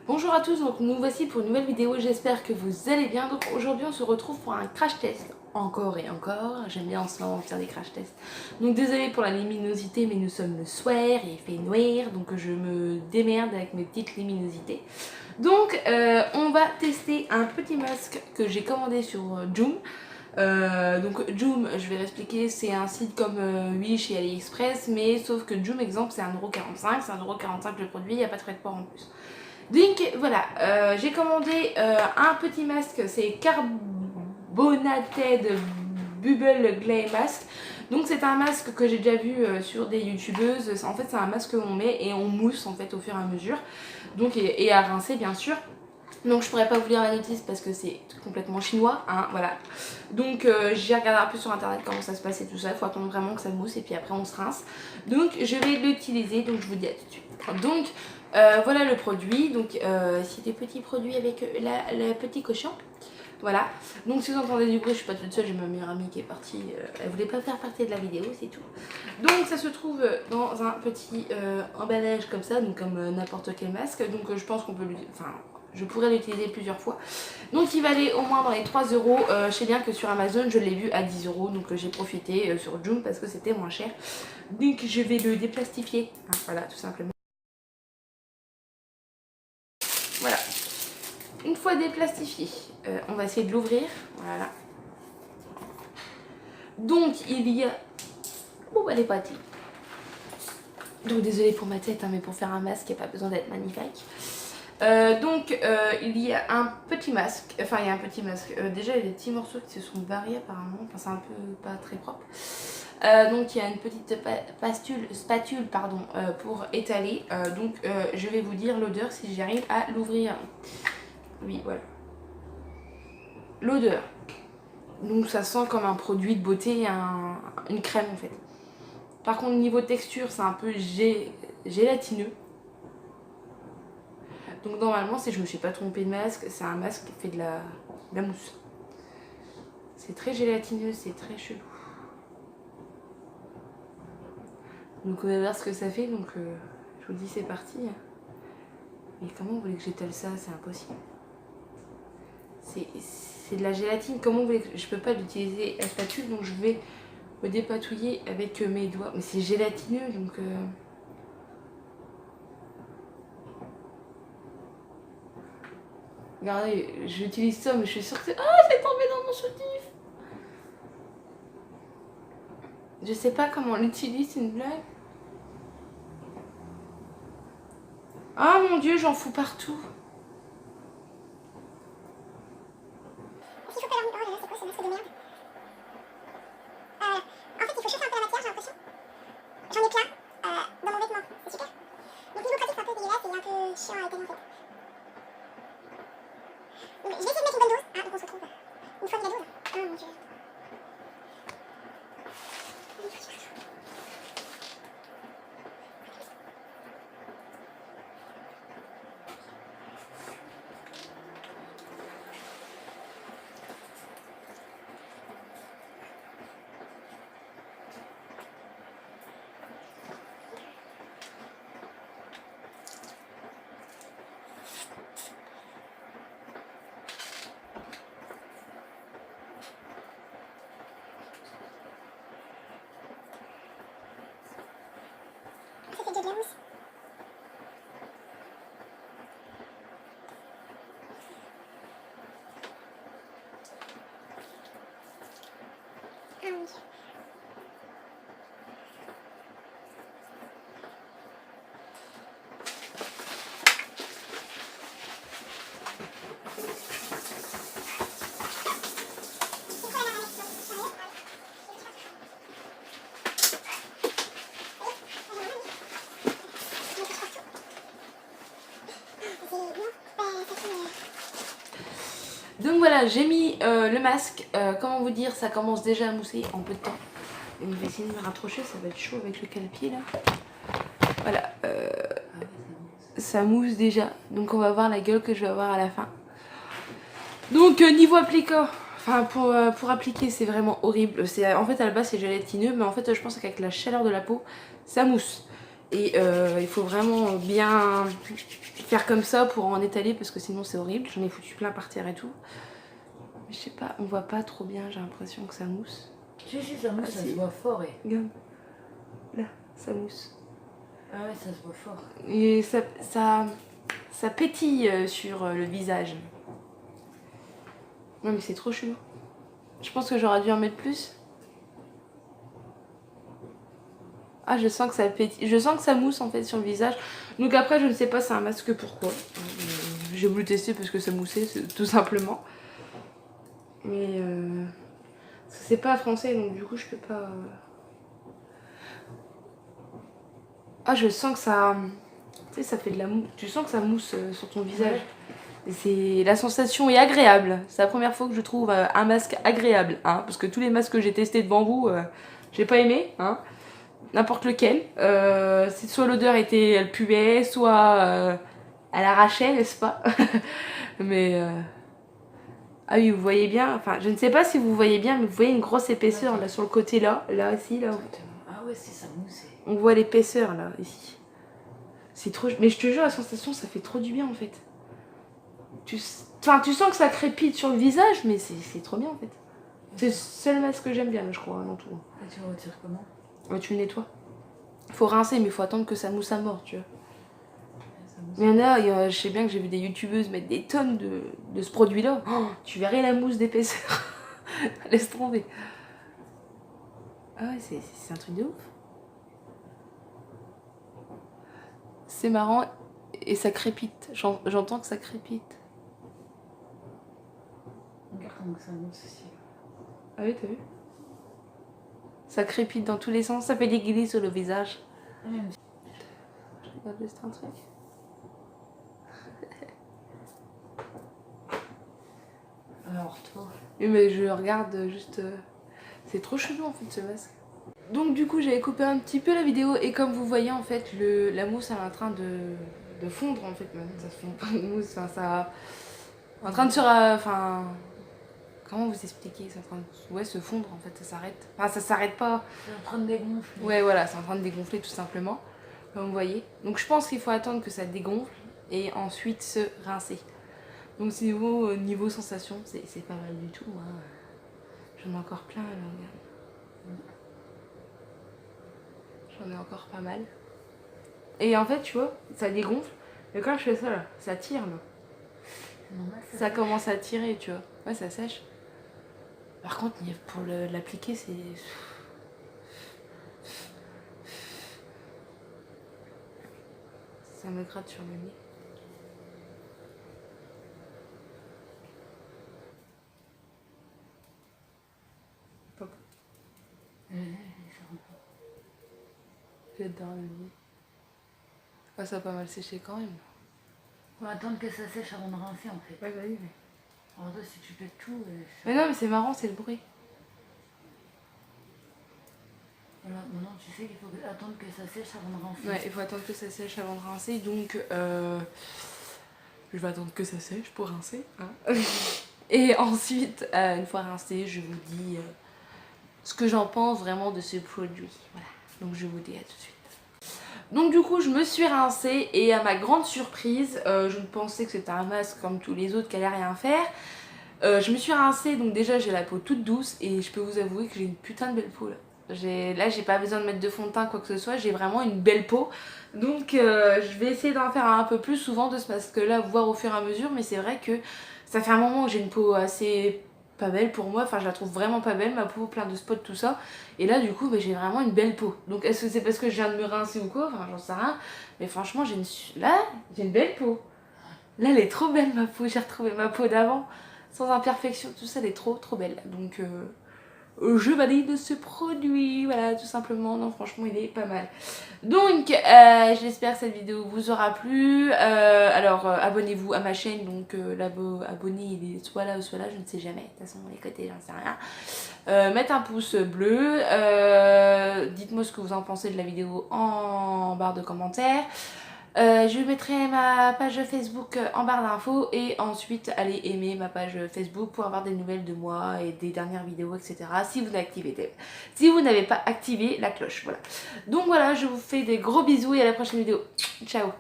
Bonjour à tous, donc nous voici pour une nouvelle vidéo, j'espère que vous allez bien. Donc aujourd'hui on se retrouve pour un crash test, encore et encore, j'aime bien en ce moment faire des crash tests. Donc désolée pour la luminosité mais nous sommes le soir et il fait noir, donc je me démerde avec mes petites luminosités. Donc on va tester un petit masque que j'ai commandé sur Joom. Donc Joom, je vais l'expliquer, c'est un site comme Wish et AliExpress, mais sauf que Joom exemple c'est 1,45€, c'est 1,45€ le produit, il n'y a pas de frais de port en plus. Donc voilà, j'ai commandé un petit masque, c'est Carbonated Bubble Clay Mask. Donc c'est un masque que j'ai déjà vu sur des youtubeuses. En fait c'est un masque qu'on met et on mousse en fait au fur et à mesure. Donc et à rincer bien sûr. Donc je pourrais pas vous lire la notice parce que c'est complètement chinois, hein, voilà. Donc j'ai regardé un peu sur internet comment ça se passe et tout ça, il faut attendre vraiment que ça mousse et puis après on se rince. Donc je vais l'utiliser, donc je vous dis à tout de suite. Donc voilà le produit, donc c'est des petits produits avec le petit cochon. Voilà, donc si vous entendez du bruit, je suis pas toute seule, j'ai ma meilleure amie qui est partie, elle voulait pas faire partie de la vidéo, c'est tout. Donc ça se trouve dans un petit emballage comme ça, donc comme n'importe quel masque, donc je pense qu'on peut enfin je pourrais l'utiliser plusieurs fois. Donc il va aller au moins dans les 3€, je sais bien que sur Amazon je l'ai vu à 10€, donc j'ai profité sur Joom parce que c'était moins cher. Donc je vais le déplastifier, hein, voilà tout simplement. Voilà. Une fois déplastifié, on va essayer de l'ouvrir. Voilà. Donc il y a... Bon bah les pâtés. Donc désolée pour ma tête, hein, mais pour faire un masque, il n'y a pas besoin d'être magnifique. Il y a un petit masque, enfin il y a un petit masque, déjà il y a des petits morceaux qui se sont barrés apparemment, enfin c'est un peu pas très propre. Donc il y a une petite spatule pardon, pour étaler, je vais vous dire l'odeur si j'arrive à l'ouvrir. Oui voilà. L'odeur. Donc ça sent comme un produit de beauté, une crème en fait. Par contre niveau texture c'est un peu gélatineux. Donc normalement si je me suis pas trompée de masque, c'est un masque qui fait de la mousse. C'est très gélatineux, c'est très chelou. Donc on va voir ce que ça fait, donc je vous dis c'est parti. Mais comment vous voulez que j'étale ça? C'est impossible. C'est de la gélatine, comment vous voulez que... Je peux pas l'utiliser la spatule, donc je vais me dépatouiller avec mes doigts. Mais c'est gélatineux, donc... Regardez, j'utilise ça, mais je suis sûre que c'est... Ah, c'est tombé dans mon soutif. Je sais pas comment on l'utilise, c'est une blague. Ah mon dieu, j'en fous partout. J'en ai plein dans mon vêtement, c'est super. Donc niveau pratique c'est un peu dégueulasse et un peu chiant à étaler en fait. Donc je vais essayer de mettre une bonne dose, hein, donc on se retrouve une fois de la dose. Oh mon dieu. Ça fait de la mousse. Ah mon dieu. Donc voilà, j'ai mis le masque, comment vous dire, ça commence déjà à mousser en peu de temps. Et je vais essayer de me rapprocher, ça va être chaud avec le cale-pied là. Voilà, ça mousse déjà, donc on va voir la gueule que je vais avoir à la fin. Donc niveau appliquant, enfin pour appliquer c'est vraiment horrible. En fait à la base c'est gélatineux, mais en fait je pense qu'avec la chaleur de la peau, ça mousse. Et il faut vraiment bien faire comme ça pour en étaler parce que sinon c'est horrible. J'en ai foutu plein par terre et tout. Mais je sais pas, on voit pas trop bien, j'ai l'impression que ça mousse. Si, ça mousse, ça se voit fort. Regarde, là, ça mousse. Ah ouais, ça se voit fort. Et ça pétille sur le visage. Non mais c'est trop chelou. Je pense que j'aurais dû en mettre plus. Ah, je sens que ça pétille. Je sens que ça mousse en fait sur le visage. Donc après, je ne sais pas c'est un masque pourquoi. J'ai voulu tester parce que ça moussait, tout simplement. Mais c'est pas français donc du coup je peux pas. Ah, je sens que ça. Tu sais, ça fait de la mousse. Tu sens que ça mousse sur ton visage. Et la sensation est agréable. C'est la première fois que je trouve un masque agréable. Hein, parce que tous les masques que j'ai testés devant vous, j'ai pas aimé. Hein. N'importe lequel. Soit l'odeur était, elle puait, soit elle arrachait, n'est-ce pas? Mais ah oui, vous voyez bien. Enfin, je ne sais pas si vous voyez bien, mais vous voyez une grosse épaisseur là sur le côté là, là aussi là. Ah ouais, c'est ça mousse. On voit l'épaisseur là ici. C'est trop. Mais je te jure, la sensation, ça fait trop du bien en fait. Tu sens que ça crépite sur le visage, mais c'est trop bien en fait. C'est le seul masque que j'aime bien, là, je crois, dans tout. Et tu retires comment? Ouais, tu le nettoies. Faut rincer, mais il faut attendre que ça mousse à mort, tu vois. Mais il y en a, je sais bien que j'ai vu des youtubeuses mettre des tonnes de ce produit-là. Oh, tu verrais la mousse d'épaisseur. Laisse tomber. Ah ouais, c'est un truc de ouf. C'est marrant et ça crépite. J'entends que ça crépite. Regarde comment ça mousse aussi. Ah oui, t'as vu? Ça crépite dans tous les sens, ça fait des glisses sur le visage. Je regarde juste un truc. Alors toi. Oui, mais je regarde juste. C'est trop chelou en fait ce masque. Donc du coup j'avais coupé un petit peu la vidéo et comme vous voyez en fait la mousse elle est en train de fondre en fait. Ça se fond pas de mousse, enfin ça. En train de se. Enfin. Comment vous expliquer? C'est en train de ouais, se fondre en fait, ça s'arrête. Enfin ça s'arrête pas. C'est en train de dégonfler. Ouais voilà, c'est en train de dégonfler tout simplement. Comme vous voyez. Donc je pense qu'il faut attendre que ça dégonfle et ensuite se rincer. Donc niveau sensation, c'est pas mal du tout. Hein. J'en ai encore plein là, regarde. J'en ai encore pas mal. Et en fait, tu vois, ça dégonfle. Mais quand je fais ça là, ça tire là. Normal, Ça commence à tirer, tu vois. Ouais, ça sèche. Par contre, pour l'appliquer, c'est. Ça me gratte sur le nez. Pop. J'adore le nez. Ouais, ça a pas mal séché quand même. On va attendre que ça sèche avant de rincer en fait. Ouais, vas-y, mais. Alors toi, si tu fais tout. Mais non, mais c'est marrant, c'est le bruit. Voilà, maintenant tu sais qu'il faut attendre que ça sèche avant de rincer. Ouais, il faut attendre que ça sèche avant de rincer, donc je vais attendre que ça sèche pour rincer. Hein. Et ensuite, une fois rincé, je vous dis ce que j'en pense vraiment de ce produit. Voilà, donc je vous dis à tout de suite. Donc du coup, je me suis rincée et à ma grande surprise, je pensais que c'était un masque comme tous les autres qui allait rien faire. Je me suis rincée, donc déjà j'ai la peau toute douce et je peux vous avouer que j'ai une putain de belle peau là. Là j'ai pas besoin de mettre de fond de teint quoi que ce soit, j'ai vraiment une belle peau. Donc je vais essayer d'en faire un peu plus souvent de ce masque là, voir au fur et à mesure. Mais c'est vrai que ça fait un moment que j'ai une peau assez pas belle pour moi, enfin je la trouve vraiment pas belle, ma peau plein de spots tout ça. Et là du coup bah, j'ai vraiment une belle peau. Donc est-ce que c'est parce que je viens de me rincer ou quoi? Enfin j'en sais rien. Mais franchement j'ai une belle peau. Là elle est trop belle ma peau, j'ai retrouvé ma peau d'avant. Sans imperfection, tout ça elle est trop belle. Donc je valide ce produit, voilà tout simplement. Non franchement il est pas mal. Donc j'espère que cette vidéo vous aura plu. Alors abonnez-vous à ma chaîne. Donc l'abonné il est soit là ou soit là, je ne sais jamais. De toute façon les côtés j'en sais rien. Mettez un pouce bleu. Dites-moi ce que vous en pensez de la vidéo en barre de commentaires. Je mettrai ma page Facebook en barre d'infos et ensuite allez aimer ma page Facebook pour avoir des nouvelles de moi et des dernières vidéos, etc. Si vous n'avez pas activé la cloche, voilà. Donc voilà, je vous fais des gros bisous et à la prochaine vidéo. Ciao.